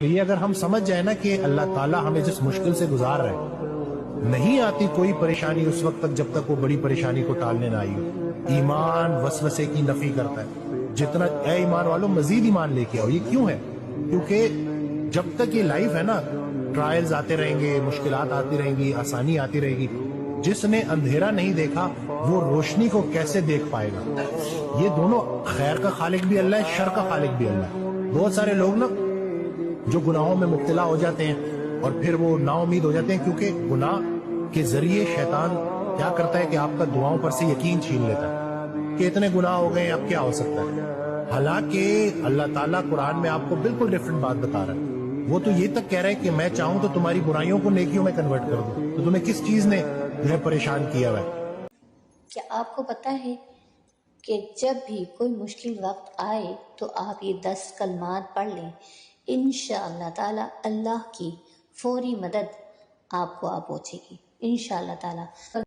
یہ اگر ہم سمجھ جائیں نا کہ اللہ تعالیٰ ہمیں جس مشکل سے گزار رہے ہیں، نہیں آتی کوئی پریشانی اس وقت تک جب تک وہ بڑی پریشانی کو ٹالنے نہ آئی ہو۔ ایمان وسوسے کی نفی کرتا ہے، جتنا اے ایمان والوں مزید ایمان لے کے آؤ۔ یہ کیوں ہے؟ کیونکہ جب تک یہ لائف ہے نا، ٹرائلز آتے رہیں گے، مشکلات آتی رہیں گی، آسانی آتی رہے گی۔ جس نے اندھیرا نہیں دیکھا وہ روشنی کو کیسے دیکھ پائے گا؟ یہ دونوں، خیر کا خالق بھی اللہ ہے، شر کا خالق بھی اللہ ہے۔ بہت سارے لوگ نا جو گناہوں میں مبتلا ہو جاتے ہیں اور پھر وہ نا امید ہو جاتے ہیں، کیونکہ گناہ کے ذریعے شیطان کیا کرتا ہے کہ آپ کا دعاؤں پر سے یقین چھین لیتا ہے کہ اتنے گناہ ہو گئے، اب کیا ہو سکتا ہے۔ حالانکہ اللہ تعالیٰ قرآن میں آپ کو بالکل ڈیفرنٹ بات بتا رہا ہے۔ وہ تو یہ تک کہہ رہا ہے کہ میں چاہوں تو تمہاری برائیوں کو نیکیوں میں کنورٹ کر دوں۔ تو تمہیں کس چیز نے جو ہے پریشان کیا ہوا ہے؟ کیا آپ کو پتا ہے کہ جب بھی کوئی مشکل وقت آئے تو آپ یہ 10 کلمات پڑھ لیں، انشاءاللہ تعالی اللہ کی فوری مدد آپ کو پہنچے گی، انشاءاللہ تعالی۔